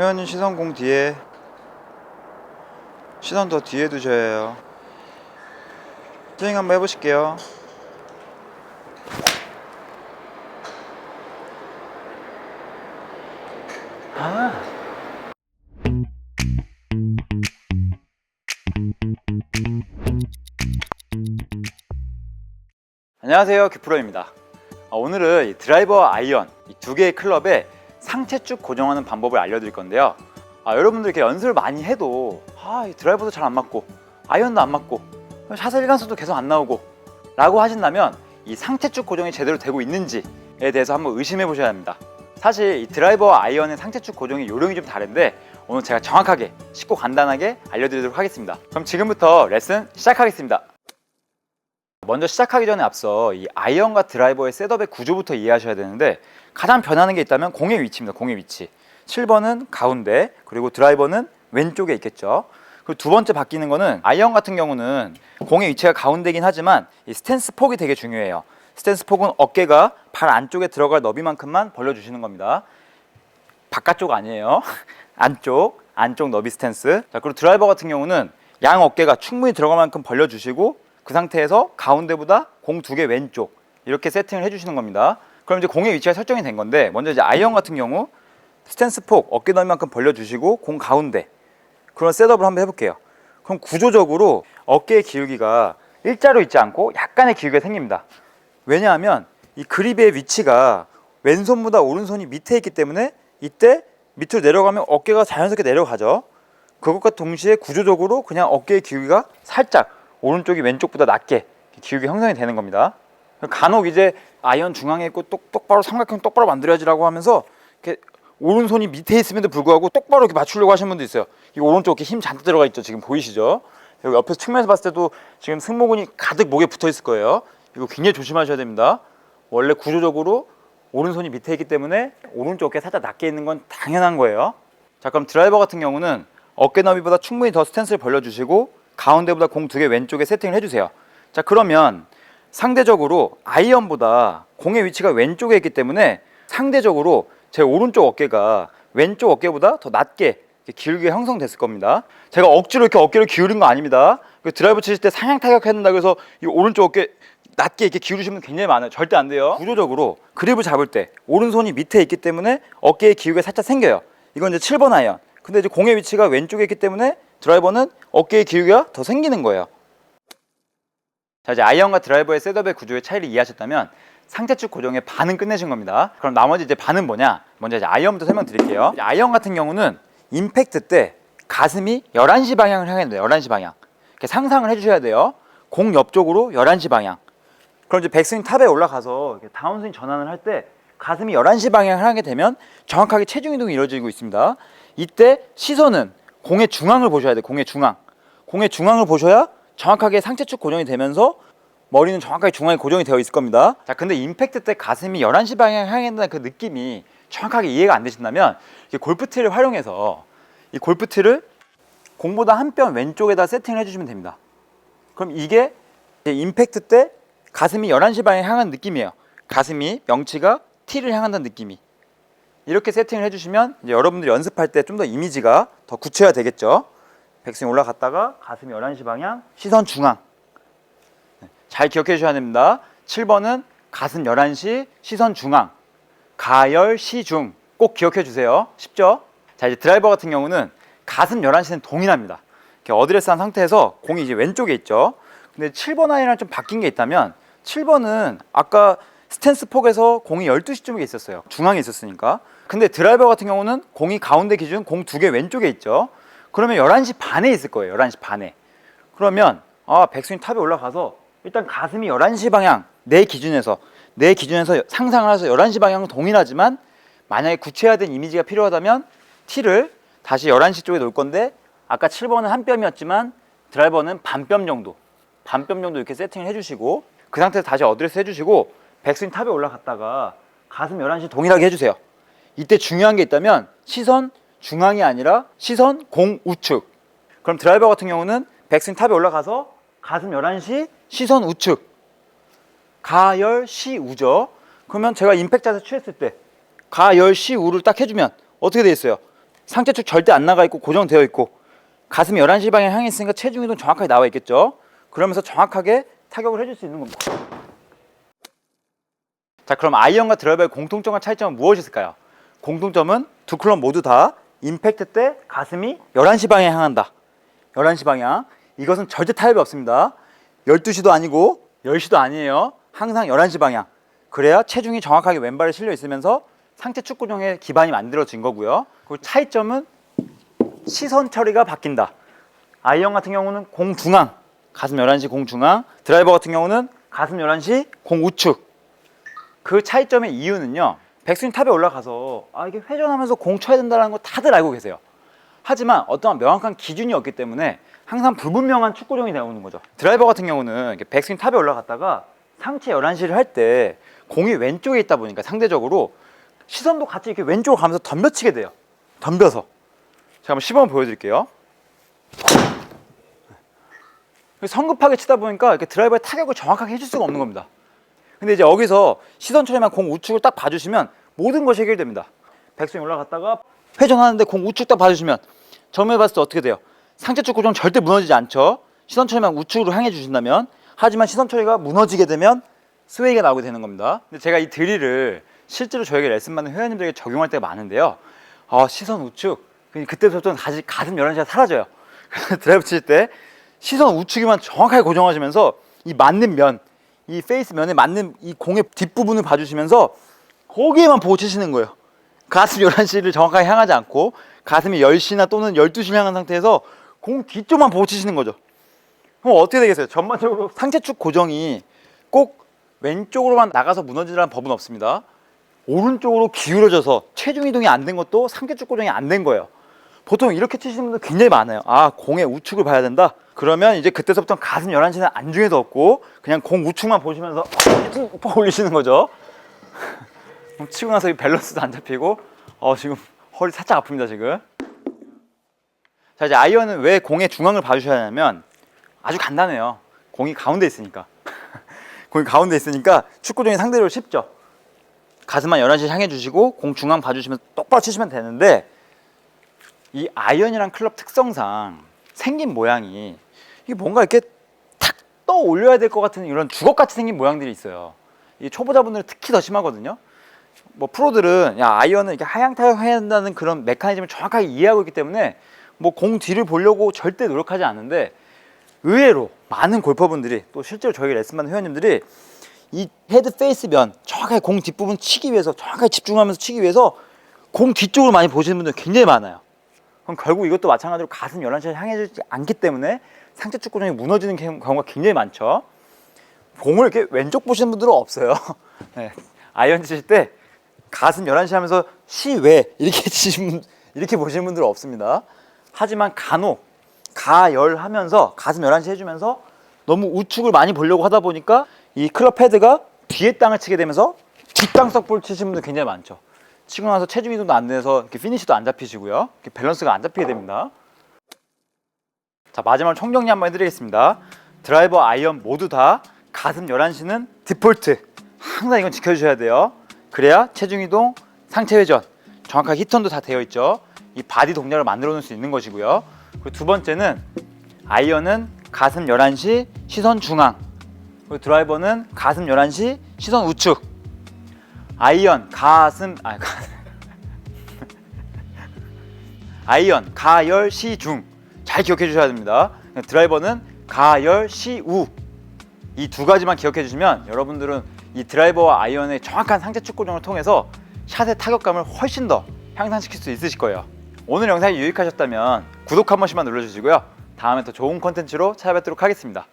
회원님 시선 공 뒤에, 시선 더 뒤에 두셔야 해요. 스윙 한번 해보실게요. 안녕하세요, 규프로입니다. 오늘은 이 드라이버와 아이언 이 두 개의 클럽에 상체축 고정하는 방법을 알려드릴 건데요. 여러분들 이렇게 연습을 많이 해도 이 드라이버도 잘 안 맞고 아이언도 안 맞고 샷의 일관성도 계속 안 나오고 라고 하신다면 이 상체축 고정이 제대로 되고 있는지에 대해서 한번 의심해 보셔야 합니다. 사실 이 드라이버와 아이언의 상체축 고정의 요령이 좀 다른데 오늘 제가 정확하게 쉽고 간단하게 알려드리도록 하겠습니다. 그럼 지금부터 레슨 시작하겠습니다. 먼저 시작하기 전에 앞서 이 아이언과 드라이버의 셋업의 구조부터 이해하셔야 되는데, 가장 변하는 게 있다면 공의 위치입니다. 공의 위치. 7번은 가운데, 그리고 드라이버는 왼쪽에 있겠죠. 그리고 두 번째 바뀌는 거는, 아이언 같은 경우는 공의 위치가 가운데긴 하지만 이 스탠스 폭이 되게 중요해요. 스탠스 폭은 어깨가 발 안쪽에 들어갈 너비만큼만 벌려주시는 겁니다. 바깥쪽 아니에요. 안쪽 너비 스탠스. 자, 그리고 드라이버 같은 경우는 양 어깨가 충분히 들어갈 만큼 벌려주시고 그 상태에서 가운데보다 공 두 개 왼쪽 이렇게 세팅을 해주시는 겁니다. 그럼 이제 공의 위치가 설정이 된 건데, 먼저 이제 아이언 같은 경우 스탠스 폭 어깨 너비만큼 벌려주시고 공 가운데, 그런 셋업을 한번 해볼게요. 그럼 구조적으로 어깨의 기울기가 일자로 있지 않고 약간의 기울기가 생깁니다. 왜냐하면 이 그립의 위치가 왼손보다 오른손이 밑에 있기 때문에 이때 밑으로 내려가면 어깨가 자연스럽게 내려가죠. 그것과 동시에 구조적으로 그냥 어깨의 기울기가 살짝 오른쪽이 왼쪽보다 낮게 기울기 형성이 되는 겁니다. 간혹 이제 아이언 중앙에 있고 똑바로 삼각형 똑바로 만들어야지라고 하면서 이렇게 오른손이 밑에 있음에도 불구하고 똑바로 이렇게 맞추려고 하시는 분도 있어요. 이 오른쪽 어깨 힘 잔뜩 들어가 있죠. 지금 보이시죠? 여기 옆에서 측면에서 봤을 때도 지금 승모근이 가득 목에 붙어 있을 거예요. 이거 굉장히 조심하셔야 됩니다. 원래 구조적으로 오른손이 밑에 있기 때문에 오른쪽 어깨 살짝 낮게 있는 건 당연한 거예요. 자, 그럼 드라이버 같은 경우는 어깨 너비보다 충분히 더 스탠스를 벌려주시고 가운데보다 공 두 개 왼쪽에 세팅을 해주세요. 자, 그러면 상대적으로 아이언보다 공의 위치가 왼쪽에 있기 때문에 상대적으로 제 오른쪽 어깨가 왼쪽 어깨보다 더 낮게 기울기가 형성됐을 겁니다. 제가 억지로 이렇게 어깨를 기울인 거 아닙니다. 드라이버 치실 때 상향 타격해야 된다 그래서 이 오른쪽 어깨 낮게 이렇게 기울이시면 굉장히 많아요. 절대 안 돼요. 구조적으로 그립을 잡을 때 오른손이 밑에 있기 때문에 어깨의 기울기가 살짝 생겨요. 이건 이제 7번 아이언. 근데 이제 공의 위치가 왼쪽에 있기 때문에 드라이버는 어깨의 기울기가 더 생기는 거예요. 자, 이제 아이언과 드라이버의 셋업의 구조의 차이를 이해하셨다면 상체축 고정의 반은 끝내신 겁니다. 그럼 나머지 이제 반은 뭐냐? 먼저 이제 아이언부터 설명드릴게요. 아이언 같은 경우는 임팩트 때 가슴이 11시 방향을 향해야 돼요. 11시 방향. 이렇게 상상을 해주셔야 돼요. 공 옆쪽으로 11시 방향. 그럼 이제 백스윙 탑에 올라가서 이렇게 다운스윙 전환을 할 때 가슴이 11시 방향을 향하게 되면 정확하게 체중 이동이 이루어지고 있습니다. 이때 시선은 공의 중앙을 보셔야 돼요. 공의 중앙. 공의 중앙을 보셔야 정확하게 상체축 고정이 되면서 머리는 정확하게 중앙에 고정이 되어 있을 겁니다. 자, 근데 임팩트 때 가슴이 11시 방향을 향해 된다는 그 느낌이 정확하게 이해가 안 되신다면 골프티를 활용해서 이 골프티를 공보다 한 뼘 왼쪽에다 세팅을 해주시면 됩니다. 그럼 이게 임팩트 때 가슴이 11시 방향을 향하는 느낌이에요. 가슴이 명치가 티를 향한다는 느낌이. 이렇게 세팅을 해주시면 이제 여러분들이 연습할 때 좀 더 이미지가 더 구체화되겠죠. 백스윙 올라갔다가 가슴이 11시 방향, 시선 중앙. 잘 기억해 주셔야 됩니다. 7번은 가슴 11시, 시선 중앙. 가열, 시중. 꼭 기억해 주세요. 쉽죠? 자, 이제 드라이버 같은 경우는 가슴 11시는 동일합니다. 이렇게 어드레스한 상태에서 공이 이제 왼쪽에 있죠. 근데 7번 아이랑 좀 바뀐 게 있다면 7번은 아까 스탠스 폭에서 공이 12시쯤에 있었어요. 중앙에 있었으니까. 근데 드라이버 같은 경우는 공이 가운데 기준 공 두 개 왼쪽에 있죠. 그러면 11시 반에 있을 거예요. 11시 반에. 그러면 백스윙 탑에 올라가서 일단 가슴이 11시 방향 내 기준에서 상상을 해서 11시 방향은 동일하지만 만약에 구체화된 이미지가 필요하다면 티를 다시 11시 쪽에 놓을 건데 아까 7번은 한 뼘이었지만 드라이버는 반뼘 정도 이렇게 세팅을 해주시고 그 상태에서 다시 어드레스 해주시고 백스윙 탑에 올라갔다가 가슴 11시 동일하게 해주세요. 이때 중요한 게 있다면 시선 중앙이 아니라 시선 공 우측. 그럼 드라이버 같은 경우는 백스윙 탑에 올라가서 가슴 11시 시선 우측. 가열 시 우죠. 그러면 제가 임팩트 자세 취했을 때 가열 시 우를 딱 해주면 어떻게 돼 있어요? 상체축 절대 안 나가 있고 고정되어 있고 가슴이 11시 방향 향해 있으니까 체중 이동 정확하게 나와 있겠죠. 그러면서 정확하게 타격을 해줄 수 있는 겁니다. 자, 그럼 아이언과 드라이버의 공통점과 차이점은 무엇일까요? 공통점은 두 클럽 모두 다 임팩트 때 가슴이 11시 방향에 향한다. 11시 방향. 이것은 절대 타협이 없습니다. 12시도 아니고 10시도 아니에요. 항상 11시 방향. 그래야 체중이 정확하게 왼발에 실려 있으면서 상체 축 고정의 기반이 만들어진 거고요. 그리고 차이점은 시선 처리가 바뀐다. 아이언 같은 경우는 공 중앙, 가슴 11시 공 중앙. 드라이버 같은 경우는 가슴 11시 공 우측. 그 차이점의 이유는요, 백스윙 탑에 올라가서 이게 회전하면서 공 쳐야 된다는 거 다들 알고 계세요. 하지만 어떠한 명확한 기준이 없기 때문에 항상 불분명한 축 고정이 나오는 거죠. 드라이버 같은 경우는 이렇게 백스윙 탑에 올라갔다가 상체 11시를 할 때 공이 왼쪽에 있다 보니까 상대적으로 시선도 같이 이렇게 왼쪽으로 가면서 덤벼치게 돼요. 덤벼서. 제가 한번 시범을 보여드릴게요. 성급하게 치다 보니까 이렇게 드라이버의 타격을 정확하게 해줄 수가 없는 겁니다. 근데 이제 여기서 시선 처리만 공 우측을 딱 봐주시면 모든 것이 해결됩니다. 백스윙 올라갔다가 회전하는데 공 우측 딱 봐주시면 정면에 봤을 때 어떻게 돼요? 상체 쪽 고정 절대 무너지지 않죠. 시선 처리만 우측으로 향해 주신다면. 하지만 시선 처리가 무너지게 되면 스웨이가 나오게 되는 겁니다. 근데 제가 이 드릴을 실제로 저에게 레슨 받는 회원님들에게 적용할 때가 많은데요. 시선 우측. 그때부터는 다시 가슴 11시가 사라져요. 드라이브 칠 때 시선 우측에만 정확하게 고정하시면서 이 맞는 면, 이 페이스 면에 맞는 이 공의 뒷부분을 봐주시면서 거기에만 보고 치시는 거예요. 가슴 11시를 정확하게 향하지 않고 가슴이 10시나 또는 12시를 향한 상태에서 공 뒤쪽만 보고 치시는 거죠. 그럼 어떻게 되겠어요? 전반적으로 상체축 고정이 꼭 왼쪽으로만 나가서 무너지라는 법은 없습니다. 오른쪽으로 기울어져서 체중 이동이 안 된 것도 상체축 고정이 안 된 거예요. 보통 이렇게 치시는 분들 굉장히 많아요. 공의 우측을 봐야 된다. 그러면 이제 그때서부터 가슴 11시는 안중에도 없고 그냥 공 우측만 보시면서 올리시는 거죠. 치고 나서 밸런스도 안 잡히고 지금 허리 살짝 아픕니다 지금. 자, 이제 아이언은 왜 공의 중앙을 봐주셔야 하냐면 아주 간단해요. 공이 가운데 있으니까. 공이 가운데 있으니까 축 고정이 상대적으로 쉽죠. 가슴만 11시 향해 주시고 공 중앙 봐주시면 똑바로 치시면 되는데, 이 아이언이란 클럽 특성상 생긴 모양이 이게 뭔가 이렇게 탁 떠올려야 될 것 같은 이런 주걱같이 생긴 모양들이 있어요. 이 초보자분들은 특히 더 심하거든요. 뭐 프로들은 아이언은 이렇게 하향 타격해야 한다는 그런 메커니즘을 정확하게 이해하고 있기 때문에 뭐 공 뒤를 보려고 절대 노력하지 않는데, 의외로 많은 골퍼분들이, 또 실제로 저에게 레슨 받는 회원님들이 이 헤드 페이스 면 정확하게 공 뒷부분 치기 위해서 정확하게 집중하면서 치기 위해서 공 뒤쪽으로 많이 보시는 분들 굉장히 많아요. 그럼 결국 이것도 마찬가지로 가슴 11시를 향해주지 않기 때문에 상체 축 고정이 무너지는 경우가 굉장히 많죠. 공을 이렇게 왼쪽 보시는 분들은 없어요. 네. 아이언 치실 때 가슴 11시 하면서 시외 이렇게 보시는 분들은 없습니다. 하지만 간혹 가열하면서 가슴 11시 해주면서 너무 우측을 많이 보려고 하다 보니까 이 클럽 헤드가 뒤에 땅을 치게 되면서 뒷땅 석볼 치시는 분들 굉장히 많죠. 치고 나서 체중 이동도 안 돼서 이렇게 피니시도 안 잡히시고요. 이렇게 밸런스가 안 잡히게 됩니다. 자, 마지막으로 총정리 한번 해드리겠습니다. 드라이버, 아이언 모두 다 가슴 11시는 디폴트. 항상 이건 지켜주셔야 돼요. 그래야 체중 이동, 상체 회전, 정확하게 히턴도 다 되어 있죠. 이 바디 동작을 만들어 놓을 수 있는 것이고요. 그리고 두 번째는 아이언은 가슴 11시 시선 중앙, 그리고 드라이버는 가슴 11시 시선 우측. 아이언 아이언 가열 시중, 잘 기억해 주셔야 됩니다. 드라이버는 가열 시우. 이 두 가지만 기억해 주시면 여러분들은 이 드라이버와 아이언의 정확한 상체 축 고정을 통해서 샷의 타격감을 훨씬 더 향상시킬 수 있으실 거예요. 오늘 영상이 유익하셨다면 구독 한 번씩만 눌러주시고요. 다음에 더 좋은 콘텐츠로 찾아뵙도록 하겠습니다.